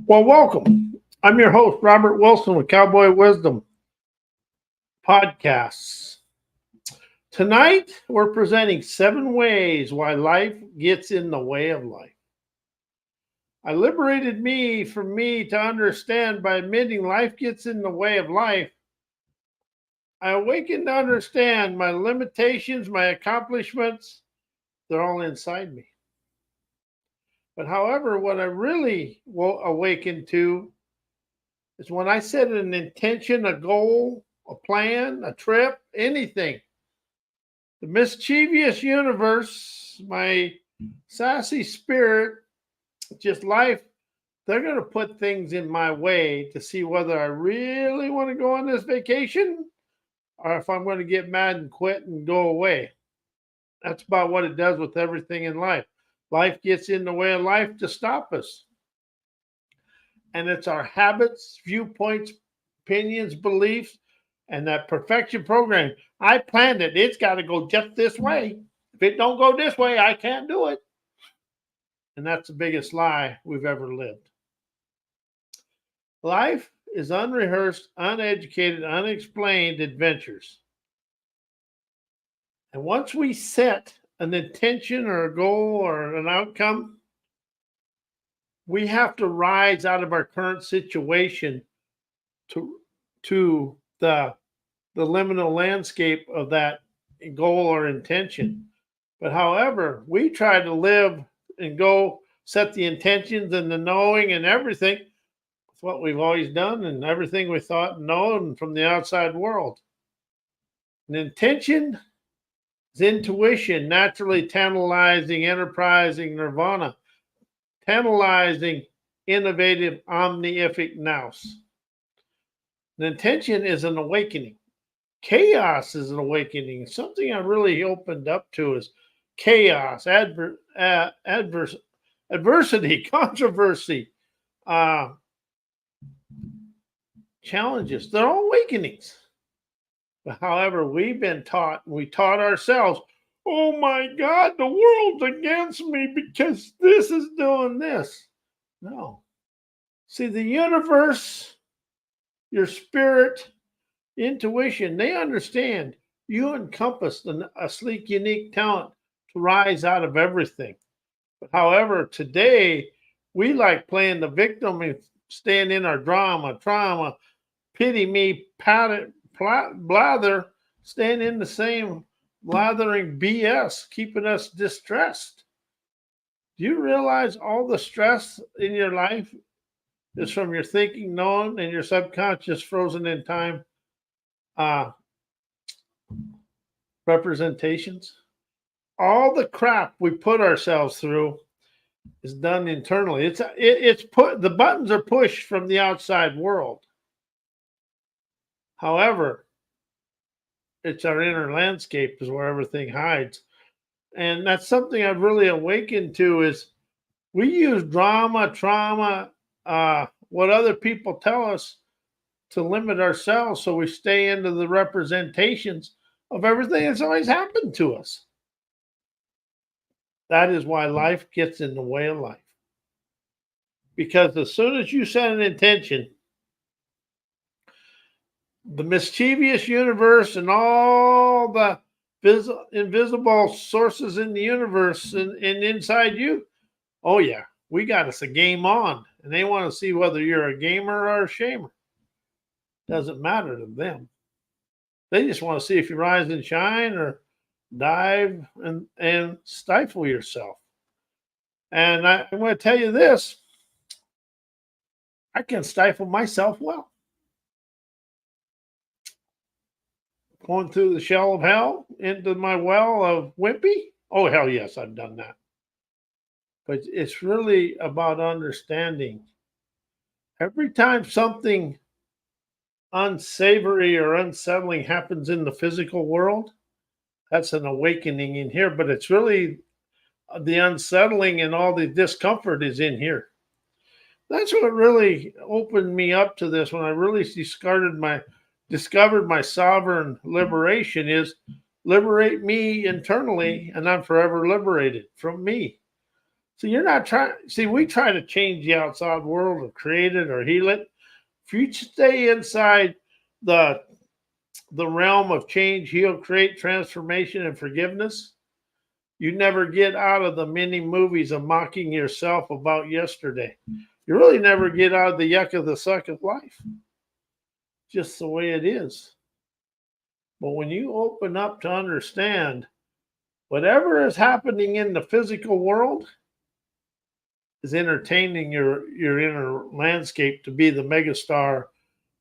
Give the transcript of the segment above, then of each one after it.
Well, welcome. I'm your host, Robert Wilson with Cowboy Wisdom Podcasts. Tonight, we're presenting 7 ways why life gets in the way of life. I liberated me from me to understand by admitting life gets in the way of life. I awakened to understand my limitations, my accomplishments, they're all inside me. But however, what I really awakened to is when I set an intention, a goal, a plan, a trip, anything. The mischievous universe, my sassy spirit, just life, they're going to put things in my way to see whether I really want to go on this vacation or if I'm going to get mad and quit and go away. That's about what it does with everything in life. Life gets in the way of life to stop us. And it's our habits, viewpoints, opinions, beliefs, and that perfection program. I planned it. It's got to go just this way. If it don't go this way, I can't do it. And that's the biggest lie we've ever lived. Life is unrehearsed, uneducated, unexplained adventures. And once we set an intention or a goal or an outcome, we have to rise out of our current situation to the liminal landscape of that goal or intention. But however, we try to live and go set the intentions and the knowing and everything. It's what we've always done and everything we thought and known from the outside world. An intention is intuition, naturally tantalizing, enterprising, nirvana, tantalizing, innovative, omnific nous. An intention is an awakening. Chaos is an awakening. Something I really opened up to is chaos, adversity, controversy, challenges. They're all awakenings. But however, we've been taught, we taught ourselves, oh my God, the world's against me because this is doing this. No. See, the universe, your spirit, intuition, they understand you encompass a sleek, unique talent to rise out of everything. But however, today, we like playing the victim and staying in our drama, trauma, pity me, blather, staying in the same blathering BS, keeping us distressed. Do you realize all the stress in your life is from your thinking, knowing, and your subconscious frozen in time representations? All the crap we put ourselves through is done internally. It's put, the buttons are pushed from the outside world. However, it's our inner landscape is where everything hides. And that's something I've really awakened to is we use drama, trauma, what other people tell us to limit ourselves so we stay into the representations of everything that's always happened to us. That is why life gets in the way of life. Because as soon as you set an intention, the mischievous universe and all the invisible sources in the universe and inside you, oh yeah, we got us a game on. And they want to see whether you're a gamer or a shamer. Doesn't matter to them. They just want to see if you rise and shine or dive and stifle yourself. And I'm going to tell you this, I can stifle myself well. Going through the shell of hell into my well of wimpy? Oh, hell yes, I've done that. But it's really about understanding. Every time something unsavory or unsettling happens in the physical world, that's an awakening in here. But it's really the unsettling and all the discomfort is in here. That's what really opened me up to this when I really discovered my sovereign liberation is liberate me internally and I'm forever liberated from me. So you're not trying. See, we try to change the outside world or create it or heal it. If you stay inside the the realm of change, heal, create, transformation, and forgiveness, you never get out of the many movies of mocking yourself about yesterday. You really never get out of the yuck of the suck of life. Just the way it is. But when you open up to understand whatever is happening in the physical world is entertaining your inner landscape to be the megastar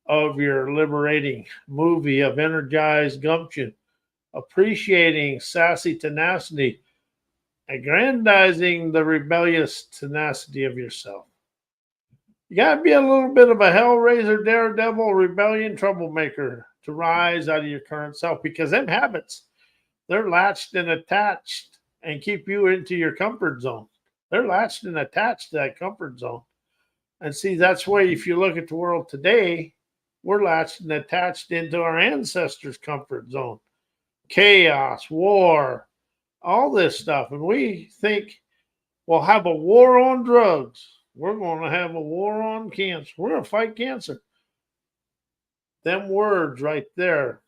of your liberating movie of energized gumption, appreciating sassy tenacity, aggrandizing the rebellious tenacity of yourself. You got to be a little bit of a hellraiser, daredevil, rebellion, troublemaker to rise out of your current self, because them habits, they're latched and attached and keep you into your comfort zone. They're latched and attached to that comfort zone. And see, that's why if you look at the world today, we're latched and attached into our ancestors' comfort zone. Chaos, war, all this stuff. And we think we'll have a war on drugs. We're going to have a war on cancer. We're going to fight cancer. Them words right there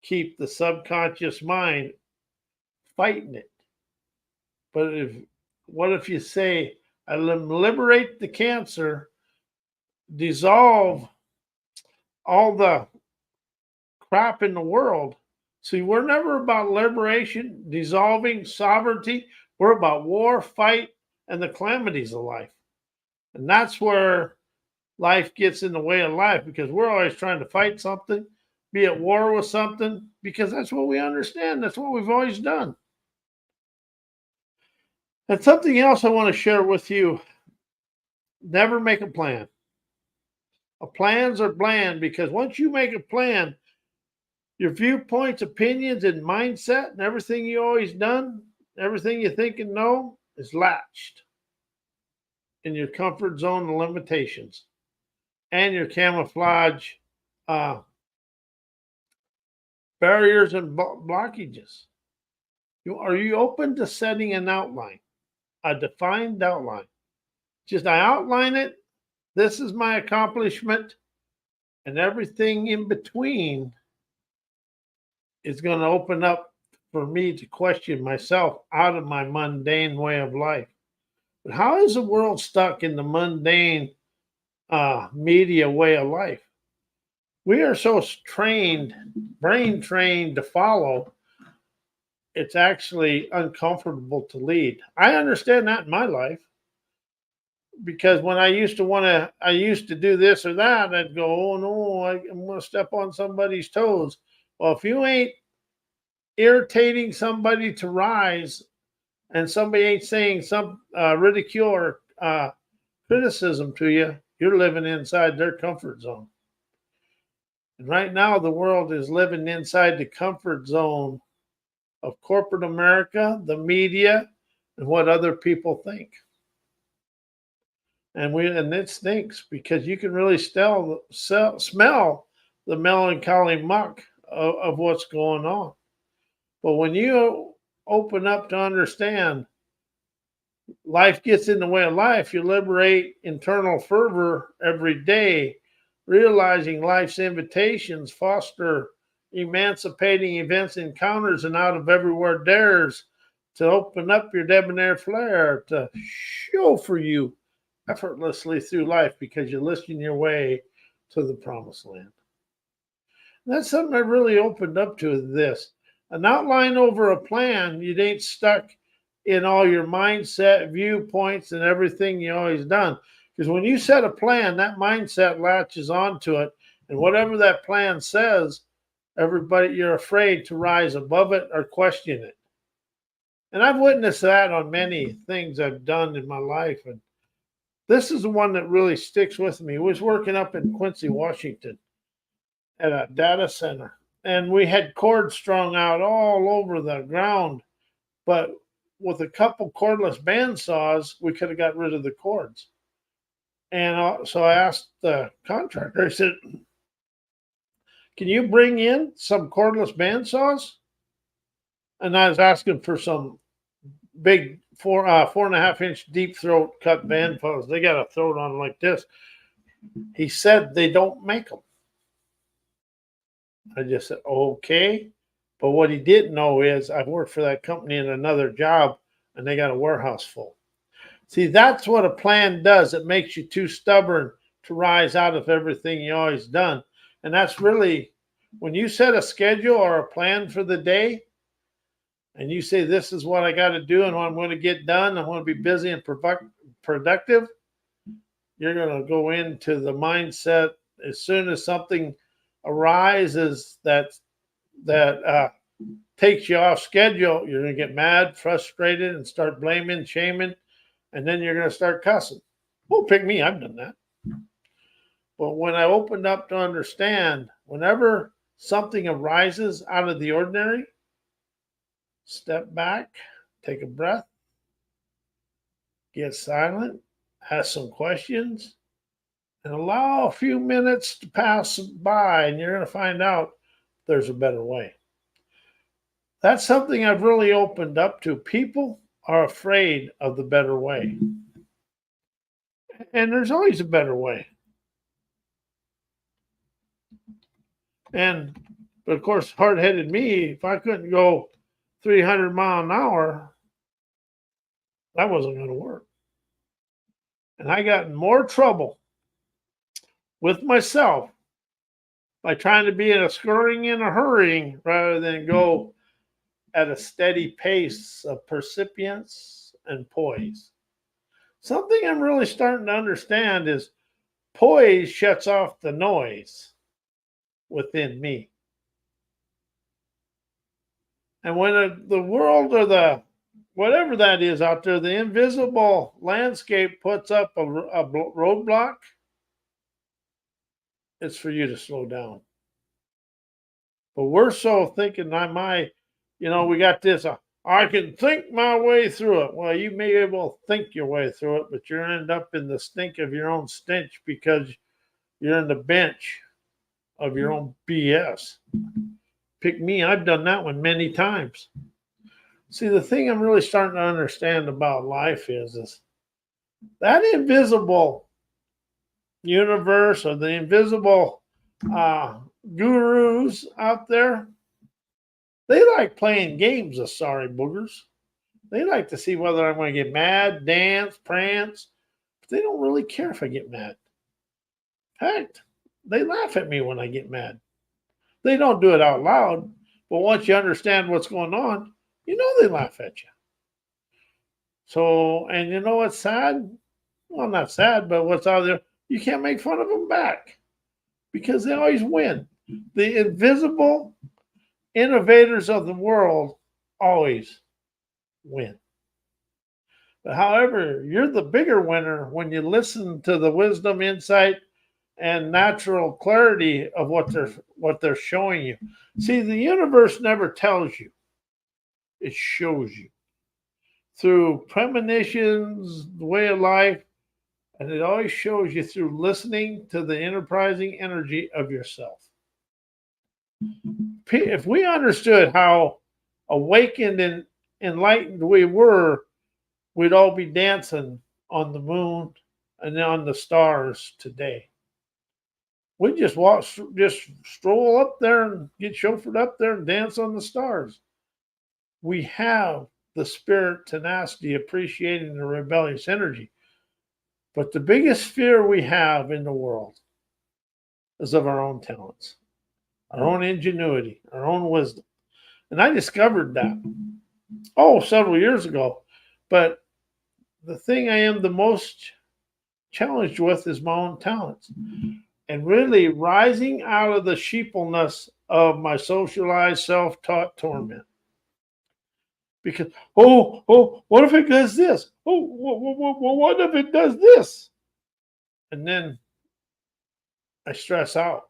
keep the subconscious mind fighting it. But what if you say, I liberate the cancer, dissolve all the crap in the world? See, we're never about liberation, dissolving, sovereignty. We're about war, fight, and the calamities of life. And that's where life gets in the way of life, because we're always trying to fight something, be at war with something, because that's what we understand. That's what we've always done. And something else I want to share with you: never make a plan. Plans are bland, because once you make a plan, your viewpoints, opinions, and mindset, and everything you always done, everything you think and know, is latched in your comfort zone and limitations, and your camouflage barriers and blockages. Are you open to setting an outline, a defined outline? Just I outline it. This is my accomplishment, and everything in between is going to open up for me to question myself out of my mundane way of life. But how is the world stuck in the mundane media way of life? We are so trained, brain trained to follow, it's actually uncomfortable to lead. I understand that in my life, because when I used to do this or that, I'd go, oh no, I'm going to step on somebody's toes. Well, if you ain't irritating somebody to rise, and somebody ain't saying some ridicule or criticism to you, you're living inside their comfort zone. And right now, the world is living inside the comfort zone of corporate America, the media, and what other people think. And it stinks, because you can really smell the melancholy muck of what's going on. But when you open up to understand life gets in the way of life, you liberate internal fervor every day, realizing life's invitations foster emancipating events, encounters, and out of everywhere dares to open up your debonair flair to show for you effortlessly through life, because you're listing your way to the promised land. And that's something I really opened up to this. An outline over a plan, you ain't stuck in all your mindset, viewpoints, and everything you always done. Because when you set a plan, that mindset latches onto it. And whatever that plan says, you're afraid to rise above it or question it. And I've witnessed that on many things I've done in my life. And this is the one that really sticks with me. I was working up in Quincy, Washington at a data center, and we had cords strung out all over the ground. But with a couple cordless bandsaws, we could have got rid of the cords. And so I asked the contractor, I said, can you bring in some cordless bandsaws? And I was asking for some big 4.5 inch deep throat cut band posts. They got a throat on like this. He said they don't make them. I just said, okay. But what he didn't know is I worked for that company in another job and they got a warehouse full. See, that's what a plan does. It makes you too stubborn to rise out of everything you always done. And that's really, when you set a schedule or a plan for the day, and you say, this is what I got to do and what I'm going to get done, I want to be busy and productive, you're going to go into the mindset as soon as something arises that takes you off schedule, you're going to get mad, frustrated, and start blaming, shaming, and then you're going to start cussing. Well, pick me, I've done that. But when I opened up to understand, whenever something arises out of the ordinary, step back, take a breath, get silent, ask some questions, and allow a few minutes to pass by, and you're going to find out there's a better way. That's something I've really opened up to. People are afraid of the better way. And there's always a better way. But of course, hard-headed me, if I couldn't go 300 miles an hour, that wasn't going to work. And I got in more trouble with myself by trying to be in a scurrying and a hurrying rather than go at a steady pace of percipience and poise. Something I'm really starting to understand is poise shuts off the noise within me. And when the world or the whatever that is out there, the invisible landscape puts up a roadblock, it's for you to slow down. But we're so thinking, we got this, I can think my way through it. Well, you may be able to think your way through it, but you end up in the stink of your own stench because you're in the bench of your own BS. Pick me, I've done that one many times. See, the thing I'm really starting to understand about life is that invisible universe or the invisible gurus out there, they like playing games of sorry boogers. They like to see whether I'm going to get mad, dance, prance. But they don't really care if I get mad. In fact, they laugh at me when I get mad. They don't do it out loud, but once you understand what's going on, they laugh at you. So, and you know what's sad? Well, not sad, but what's out there, you can't make fun of them back because they always win. The invisible innovators of the world always win. But however, you're the bigger winner when you listen to the wisdom, insight, and natural clarity of what they're showing you. See, the universe never tells you. It shows you through premonitions, the way of life, and it always shows you through listening to the enterprising energy of yourself. If we understood how awakened and enlightened we were, we'd all be dancing on the moon and on the stars today. We just stroll up there and get chauffeured up there and dance on the stars. We have the spirit, tenacity, appreciating the rebellious energy. But the biggest fear we have in the world is of our own talents, our own ingenuity, our own wisdom. And I discovered that, several years ago. But the thing I am the most challenged with is my own talents. And really rising out of the sheepleness of my socialized, self-taught torment. Because, what if it does this? What if it does this? And then I stress out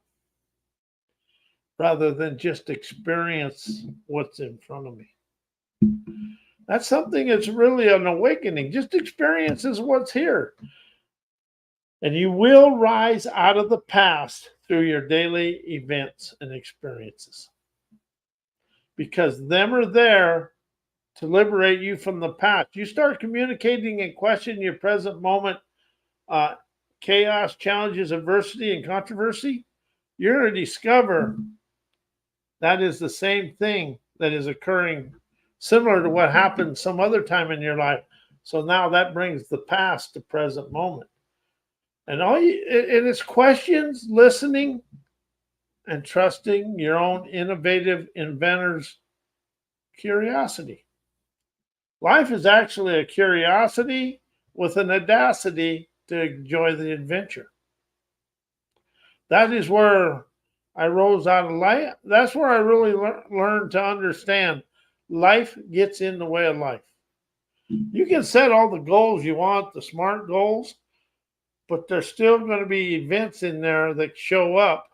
rather than just experience what's in front of me. That's something that's really an awakening. Just experiences what's here. And you will rise out of the past through your daily events and experiences. Because them are there to liberate you from the past. You start communicating and questioning your present moment, uh, chaos, challenges, adversity, and controversy. You're going to discover that is the same thing that is occurring, similar to what happened some other time in your life. So now that brings the past to present moment. And it's questions, listening, and trusting your own innovative inventor's curiosity. Life is actually a curiosity with an audacity to enjoy the adventure. That is where I rose out of life. That's where I really learned to understand life gets in the way of life. You can set all the goals you want, the smart goals, but there's still going to be events in there that show up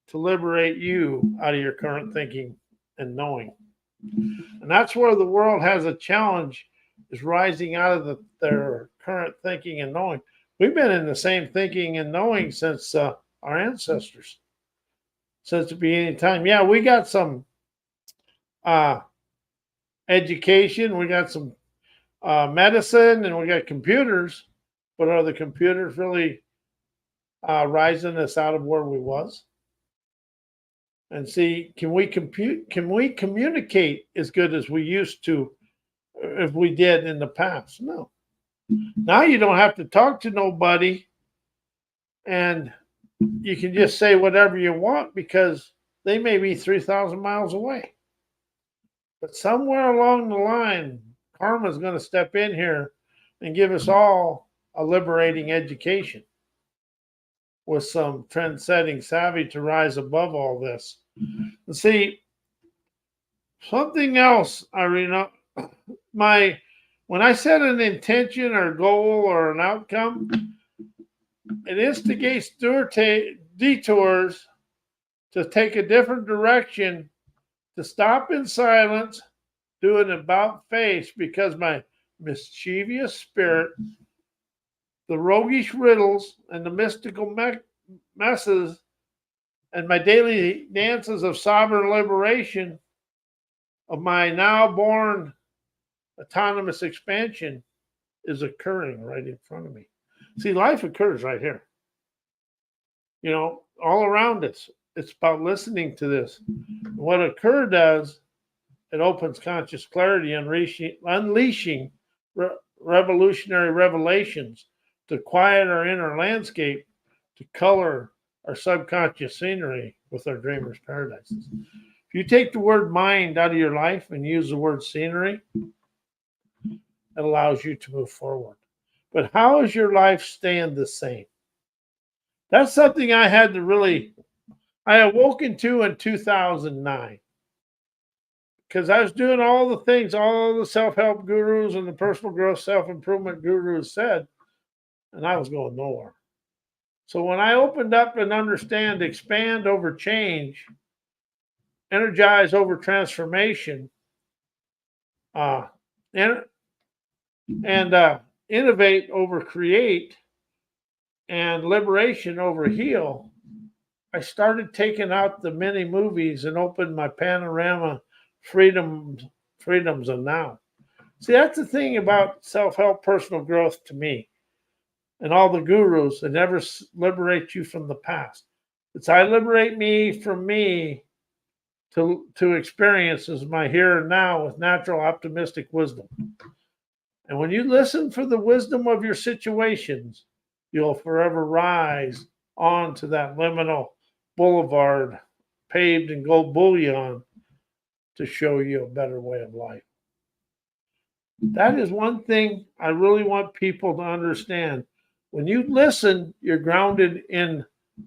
to liberate you out of your current thinking and knowing. And that's where the world has a challenge, is rising out of their current thinking and knowing. We've been in the same thinking and knowing since our ancestors, since the beginning of time. Yeah, we got some education, we got some medicine, and we got computers, but are the computers really rising us out of where we was? And see, can we communicate as good as we used to if we did in the past? No. Now you don't have to talk to nobody, and you can just say whatever you want because they may be 3,000 miles away. But somewhere along the line, karma is going to step in here and give us all a liberating education with some trend-setting savvy to rise above all this. And see, something else, Irina, when I set an intention or goal or an outcome, it instigates detours to take a different direction, to stop in silence, do an about face, because my mischievous spirit, the roguish riddles, and the mystical messes, and my daily dances of sovereign liberation of my now born autonomous expansion is occurring right in front of me. See, life occurs right here. You know, all around us. It's about listening to this. What occur does, it opens conscious clarity, unleashing revolutionary revelations to quiet our inner landscape, to color our subconscious scenery with our dreamers' paradises. If you take the word mind out of your life and use the word scenery, it allows you to move forward. But how is your life staying the same? That's something I had to really, I awoken to in 2009. Because I was doing all the things all the self-help gurus and the personal growth self-improvement gurus said, and I was going nowhere. So when I opened up and understand, expand over change, energize over transformation, and innovate over create, and liberation over heal, I started taking out the mini movies and opened my panorama freedoms of now. See, that's the thing about self-help personal growth to me and all the gurus that never liberate you from the past. It's I liberate me from me to experiences my here and now with natural optimistic wisdom. And when you listen for the wisdom of your situations, you'll forever rise onto that liminal boulevard paved in gold bullion to show you a better way of life. That is one thing I really want people to understand. When you listen, you're grounded in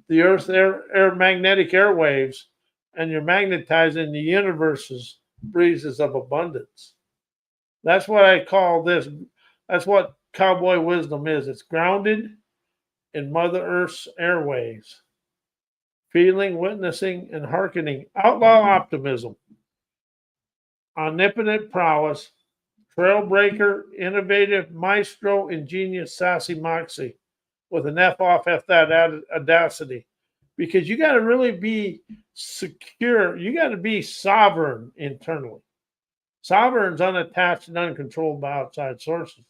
the Earth's magnetic airwaves, and you're magnetizing the universe's breezes of abundance. That's what I call this. That's what cowboy wisdom is. It's grounded in Mother Earth's airwaves, feeling, witnessing, and hearkening. Outlaw optimism, omnipotent prowess, trailbreaker, innovative, maestro, ingenious, sassy moxie, with an F off that audacity. Because you got to really be secure. You got to be sovereign internally. Sovereign's unattached and uncontrolled by outside sources.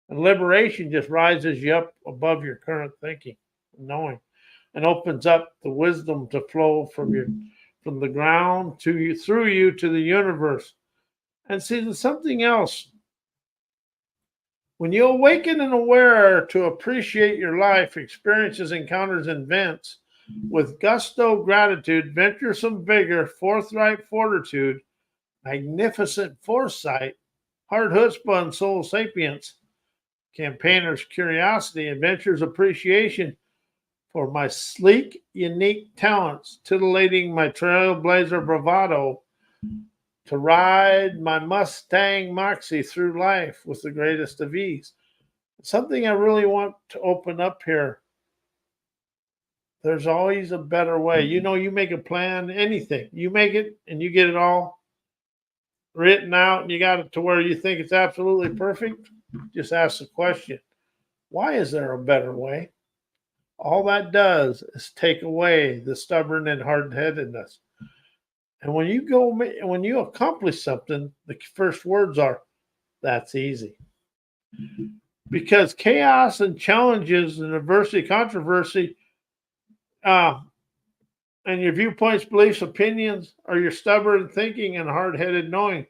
And liberation just rises you up above your current thinking, knowing, and opens up the wisdom to flow from the ground to you, through you to the universe. And see, there's something else. When you awaken and aware to appreciate your life, experiences, encounters, and events with gusto, gratitude, venturesome vigor, forthright fortitude, magnificent foresight, hard chutzpah, and soul sapience, campaigner's curiosity, adventurer's appreciation for my sleek, unique talents, titillating my trailblazer bravado, to ride my Mustang Moxie through life with the greatest of ease. Something I really want to open up here. There's always a better way. You know, you make a plan, anything, you make it and you get it all written out and you got it to where you think it's absolutely perfect. Just ask the question, why is there a better way? All that does is take away the stubborn and hard-headedness. And when you accomplish something, the first words are, that's easy. Because chaos and challenges and adversity, controversy, and your viewpoints, beliefs, opinions are your stubborn thinking and hard-headed knowing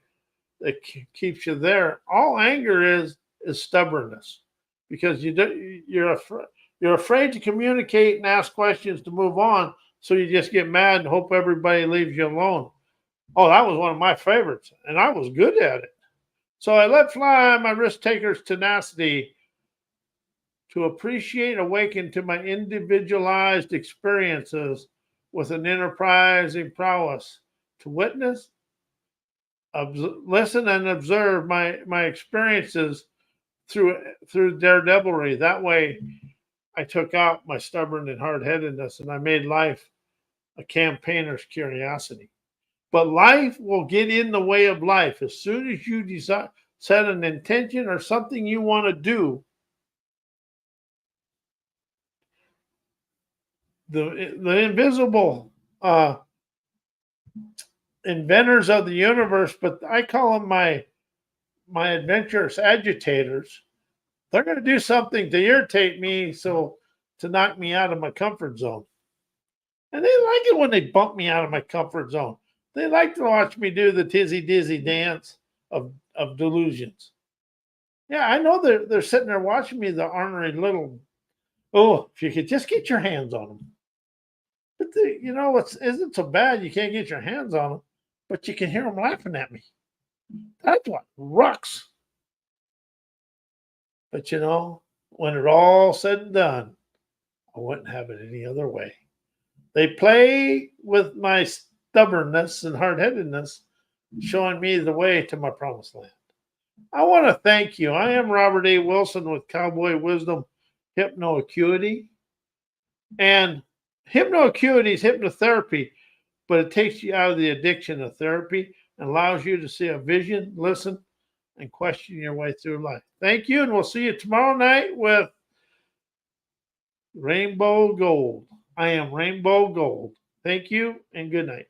that keeps you there. All anger is stubbornness, because you're afraid to communicate and ask questions to move on. So you just get mad and hope everybody leaves you alone. Oh, that was one of my favorites, and I was good at it. So I let fly my risk taker's tenacity to appreciate, awaken to my individualized experiences with an enterprising prowess, to witness, listen, and observe my experiences through daredevilry. That way, I took out my stubborn and hard-headedness, and I made life a campaigner's curiosity. But life will get in the way of life. As soon as you decide, set an intention or something you want to do, the invisible inventors of the universe, but I call them my adventurous agitators. They're going to do something to irritate me, so to knock me out of my comfort zone. And they like it when they bump me out of my comfort zone. They like to watch me do the tizzy dizzy dance of delusions. Yeah, I know they're sitting there watching me, the ornery little. Oh, if you could just get your hands on them. But it isn't so bad. You can't get your hands on them, but you can hear them laughing at me. That's what rocks. But when it all said and done, I wouldn't have it any other way. They play with my stubbornness and hard-headedness, showing me the way to my promised land. I want to thank you. I am Robert A. Wilson with Cowboy Wisdom Hypnoacuity. And hypnoacuity is hypnotherapy, but it takes you out of the addiction of therapy and allows you to see a vision, listen, and question your way through life. Thank you, and we'll see you tomorrow night with Rainbow Gold. I am Rainbow Gold. Thank you, and good night.